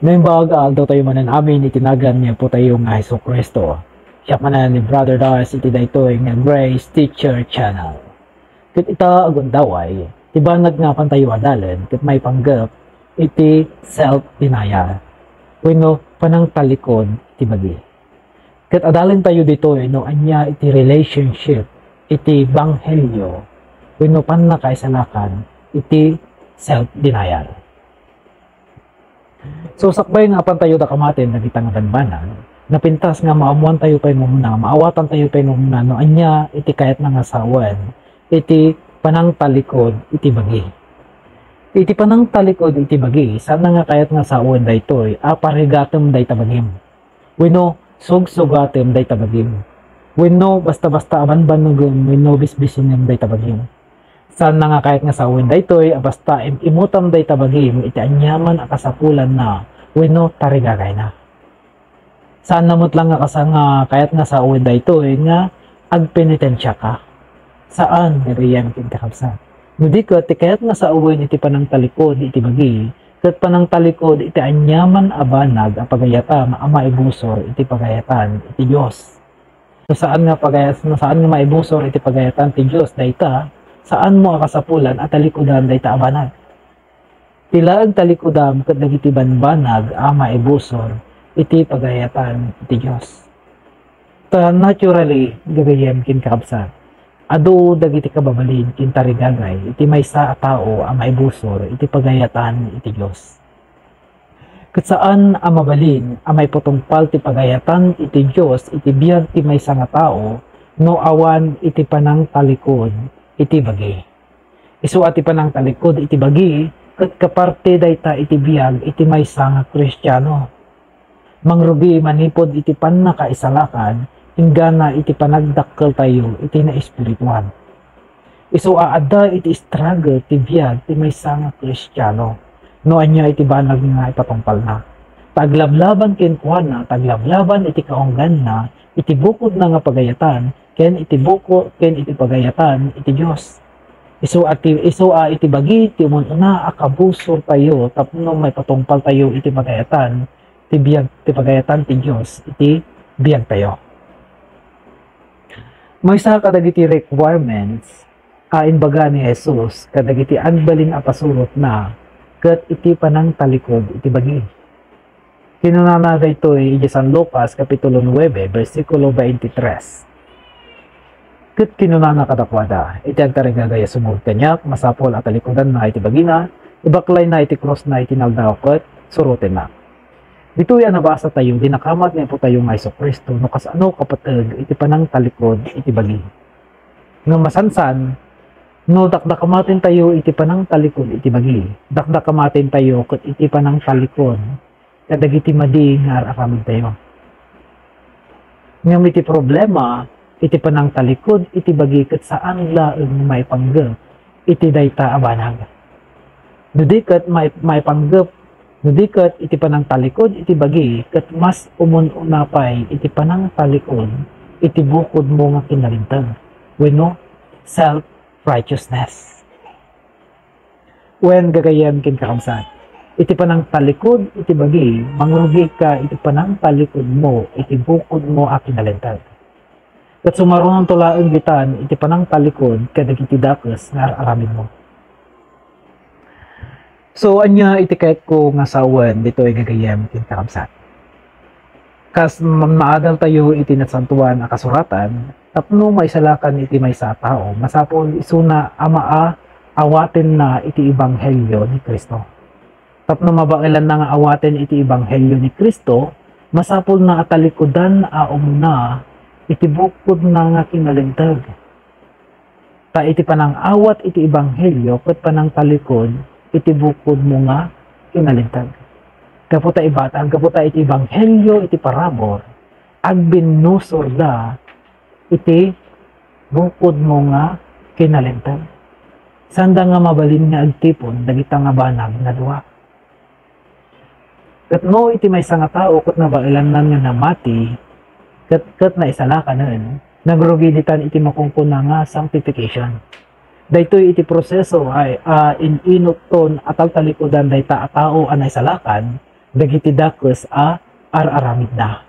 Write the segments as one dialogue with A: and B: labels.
A: Ngayon baga, aldaw tayo manan amin, itinagan niya po tayo nga Hesus Kristo. Siya manan ni Brother Dars, iti daytoy nga Grace Teacher Channel. Kat ita agundaway, tibanag nga pan tayo adalan, kat may panggap, iti self-denial. Wino, panang talikod, iti bagi. Kat adalan tayo dito, no, anya iti relationship, iti banghelyo, wino pan nakaisalakan, iti self-denial. So sakbay nga pan tayo da kamatin nagita nga banbanan, napintas nga maamuan tayo pay muna, maawatan tayo pay muna, no anya iti kayat nga asawan, iti panang talikod iti bagi. Iti panang talikod iti bagi, sana nga kayat nga asawan daytoy, aparigatem day tabagim. Wenno sugsugatem day tabagim. Wenno basta-basta abanbanugem, wenno bisbisinem day tabagim. Sana nga kahit nga sa uwin daytoy, basta imutam day tabagim, iti anyaman akasapulan na, wenno tarigagay na. Saan namot lang nga kasa nga kahit nga sa uwin daytoy, nga agpenitensya ka. Saan niriyan kintakabsa? Hindi ko, ti kahit nga sa uwin iti panang talikod, iti bagi, kat panang talikod, iti anyaman abanag, ang pagayatan, ama ibusor, iti pagayatan, iti Diyos. So saan nga maibusor, iti pagayatan, iti Diyos, dayta, saan mo akasapulan at talikudan day taabanag. Tila ang talikudan kat dagiti banbanag ama ibusor iti pagayatan iti Dios. Ta naturally gagayem kin kakabsat. Adu dagiti kababalin kin tarigagay iti maysa a tao ama ibusor iti pagayatan iti Dios. Kat saan ang mabalin amay putungpal ti pagayatan iti Dios iti biyag ti maysa nga tao no awan iti panang talikod iti bagi. Isu ati panang talikod iti bagi, kat kaparte dayta iti biyag iti maysa nga Kristiyano. Mangrugi manipod iti pannakaisalakan, hinggana iti panagdakkel tayo iti na espiritual. Isu aada iti struggle iti biyag iti maysa nga Kristiyano. No anya iti banag nga ipatungpal na. Taglablaban ken kuana, taglablaban iti kaunggan na, iti bukod na nga pagayatan, ken iti buko, ken iti pagayatan, iti Diyos. Isu iti bagi, iti umuna akabusor tayo, tapno may patungpal tayo iti pagayatan, iti biyag, iti pagayatan, iti Diyos, iti biyag tayo. May sa kadagiti requirements, baga ni Jesus, kadagiti agbalin apasurot na, kat iti panang talikod, iti bagi. Kinunana dito ay San Lucas, Kapitulo 9, versikulo 23. Kat kinunana kadakwada, iti agtarigagaya sumugod kanyak, masapol at talikodan na iti bagina, ibaklay na iti cross na iti naldaw kat surutin na. Dito yan nabasa tayo, dinakamat niya po tayo nga Hesus Kristo, no kasano kapatag, iti panang talikod, iti bagi. Nga masansan, no dakdakamatin tayo, iti panang talikod, iti bagi. Dakdakamatin tayo, kat iti panang talikod, kadagiti madi nga aramid tayo. Ngayon iti problema, iti panang talikod, iti bagi kat saan laeng may panggap, iti dayta abanag. Nudikat may panggap, nudikat iti panang talikod, iti bagi, kat mas umununapay, iti panang talikod, iti bukod mo nga kinalintag. Wenno, self-righteousness. When gagayam kin kakamsat, iti panang talikod, iti bagi, mangrugi ka, iti panang talikod mo, iti bukod mo a kinalintag. Kat sumarunong tulaang bitan, iti panang talikod, kadagiti dakes nga aramid mo. So, anya iti kahit ko nga sawan, dito ay gagayam kin kakamsat. Kas maadal tayo iti natsantuan a kasuratan, tapno maisalakan iti maysa tao, masapol isuna ama awaten na iti ebanghelyo ni Kristo. Tapno mabailan na nga awaten iti ebanghelyo ni Kristo, masapol na atalikodan umuna, iti bukod na nga kinalintag. Ta iti panang awat iti ebanghelyo, kat panang talikod, iti bukod mo nga kinalintag. Kaputa ibatan, kaputa iti ebanghelyo, iti parabor, agbinusor da, iti bukod mo nga kinalintag. Sanda nga mabalin nga agtipon, dagita nga banag na duwa. Kat no iti may nga tao, kat nabailan na nga namati, kat na isala ka nun, nagrugilitan iti makungkuna nga sanctification. Daytoy iti proseso ay inukton atal talikodan dayta a tao anay salakan, dagiti dakes araramid na.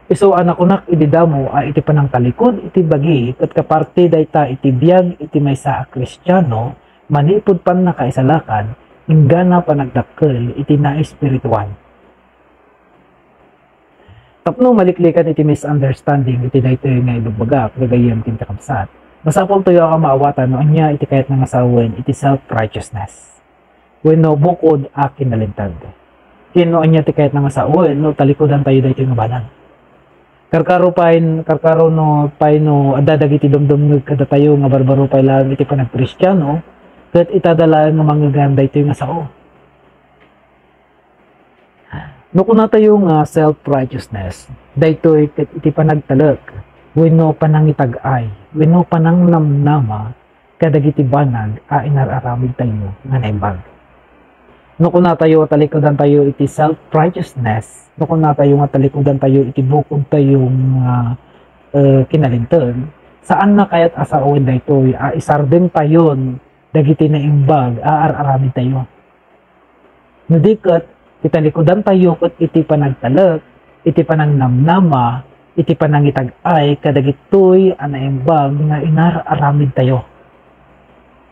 A: Isu anak-unak ididamo iti panang talikod iti bagi ket kaparte dayta iti biag iti maysa a Kristiyano manipud pan nakaisalakan inggana panagdakkel iti na espiritual. Tapno maliklikan iti misunderstanding iti daytoy nga ilubaga kagayam kin kakabsat. Masapol tayo ka maawatan no anya iti kayat nga asawen iti self-righteousness. Wenno bukod akin nalintag. Kino anya iti kayat nga asawen no talikodan tayo daytoy nga banan. Karkaro no paino adadag iti dumdum kada tayo nga barbaro pay lang iti panagkristyano ket itadala nga manggagan daytoy nga sao. No kuna tayo nga self-righteousness, daytoy ket iti panagtalek, wenno panangitag-ay, wenno panangnamnama, kadagiti banag inararamid tayo nga naimbag. No kuna tayo talikodan tayo iti self-righteousness, no kuna tayo nga talikodan tayo iti bukod tayo kinalintag, saan na kayat asawen daytoy isarden tayon dagiti naimbag araramid tayo. No diket italikodan tayo ket iti panagtalek, iti panangnamnama, iti panangitag-ay kadagitoy naimbag nga inararamid tayo.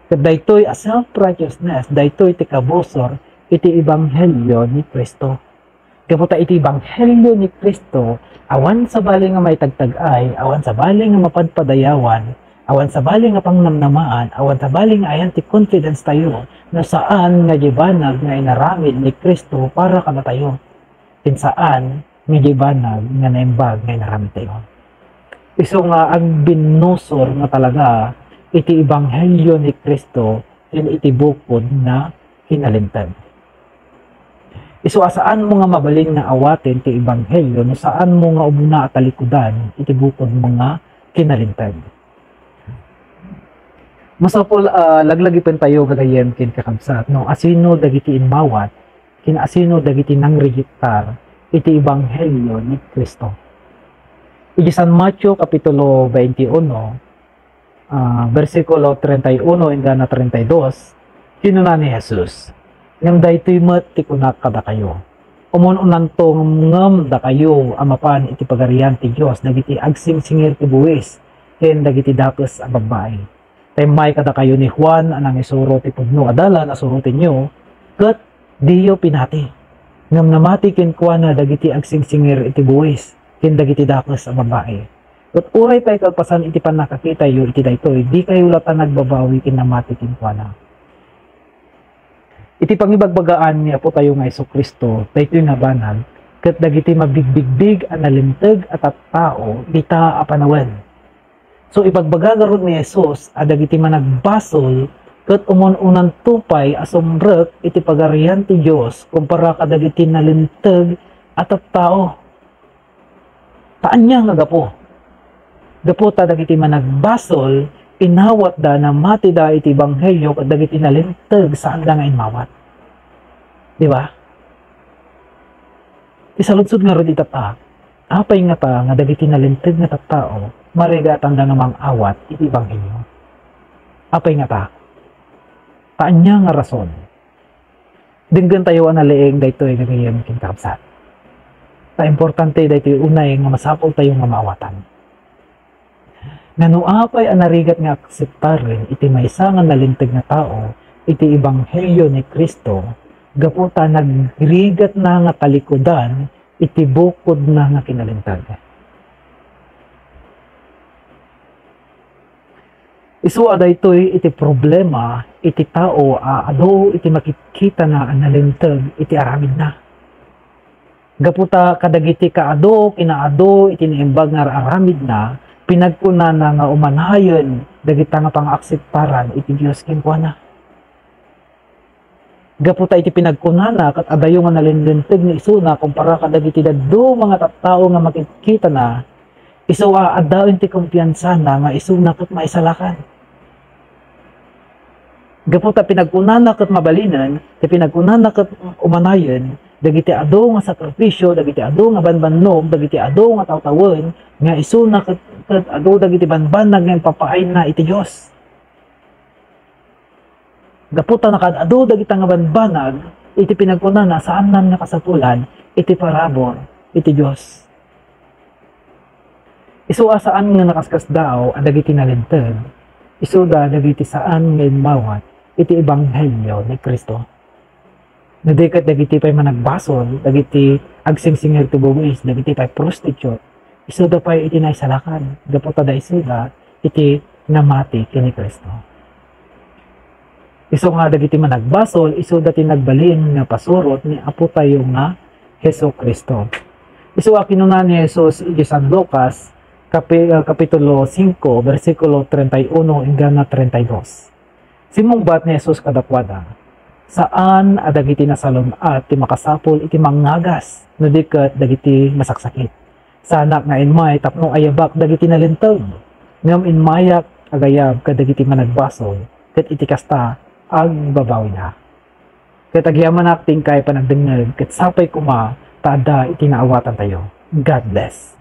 A: Ket daytoy a self-righteousness, daytoy iti kabusor iti ebanghelyo ni Kristo. Kaputa iti ebanghelyo ni Kristo awan sa bali nga may tagtag-ay, awan sa bali nga mapadpadayawan, awan sa bali nga pangnamnamaan, awan sa bali nga ayan ti confidence tayo na saan nga gibanag nga inaramid ni Kristo para kada tayo. Saan nga gibanag nga naimbag nga inaramid tayo. Iso nga ang binusor nga talaga iti ebanghelyo ni Kristo iti bukod na kinalintag. Iso asaan mo nga mabalin nga awaten ti ebanghelyo no saan mo nga umuna at talikudan iti bukod mo nga kinalintag. Masapol laglagipin tayo gagayem kin kakabsat no asino dagiti inmawat kin asino dagiti nang rejektar iti ebanghelyo ni Kristo. Iti San Mateo kapitulo 21 versikulo 31 hanggang 32 kinuna ni Jesus ngem daytoy met ti kunak kada kayo. Umununan tong ngem da kayo amapan iti pagarian ti Dios dagiti agsingsingir ti buwis ken dagiti dakes a babae. Taymay kada kayo ni Juan anang isuro ti pudno adala na surutin nyo ket diyo pinati ngam namati ken kuana dagiti agsingsingir iti buwis ken dagiti dakes a babae ket uray pay kalpasan iti panakakita yo iti daytoy di kayo lata nagbabawi ken namati ken kuana. Iti pangibagbagaan ni Apo tayo nga Jesucristo daytoy nga banal ket dagiti mabigbigbig a nalinteg at tao dita a panawen. So ipagbagagarod ni Jesus adagiti managbasol ket umununan tupay asombrek iti pagarian ti Dios kumpara kadagiti nalinteg at tao. Taan niya nga gapo. Gapo ta dagiti managbasol inawat da na mati da iti ebanghelyo ket dagiti nalinteg saan da nga inmawat. Di ba? Isaludsod nga rod itata. Apay nga ta nga dagiti nalinteg nga tattao marigatan da nga mang-awat iti ebanghelyo. Apay nga ta. Taan niya nga rason. Dinggan tayo analeeng daytoy gagayem kin kakabsat. Ta importante daytoy unay nga masapol tayo nga maawatan. Ngano apay anarigat nga akseptaren iti maysa nga nalinteg nga tao iti ebanghelyo ni Kristo gaputa nagrigat na nga talikodan iti bukod na nga kinalintag. Isu daytoy iti problema iti tao ado iti makikita na nalintag iti aramid na. Gaputa kadagiti kaado kinaado iti niimbag nga aramid na pinagkuna na nga umanayon dagita nga pang-akseptaran iti Dios ken kuana. Gaputa iti pinagkuna na kat adayo nga nalintag ni isuna kumpara kadagiti daddo mga tattao nga makikita na isu adayon ti kumpiyansa na nga isuna ket maisalakan. Gaputa pinagkunanak ket mabalinan, ti pinagkunanak ket umanayon, dagiti ado nga sakripisyo, dagiti ado nga banbannog, dagiti ado nga tawtawen, nga isuna ket ado dagiti banbanag nga papaay na iti Dios. Gaputa nakadado dagiti nga banbanag, iti pinagkunan na saan nan nakasapulan, iti parabor, iti Diyos. Isu saan nga nakaskas daw, ang dagiti nalintag, isu da dagiti saan nga inmawat, iti ebanghelyo ni Kristo. Nadikat dagiti pa'y managbasol, dagiti agsingsingir to buwis, dagiti pa'y prostitute, isu da pa'y iti naisalakan, daputa da isu da, iti namati kini Kristo. Isu nga dagiti managbasol, isu dati nagbalin nga pasurot ni Apo tayo nga Hesus Kristo. Isu kinunan ni Jesus iti San Lucas, kapitulo 5, versikulo 31 hanggang 32. Simungbat ni Jesus kadakwada, saan adagiti nasalon at ti makasapol iti mangagas, no diket dagiti masaksakit. Sanak nga inmay tapno ayabak dagiti nalintag, ngam inmayak agayab kadagiti managbasol, ket iti kasta ang babawi na. Ket agyaman acting kay panagdengeg, ket sapay kuma tada iti naawatan tayo. God bless.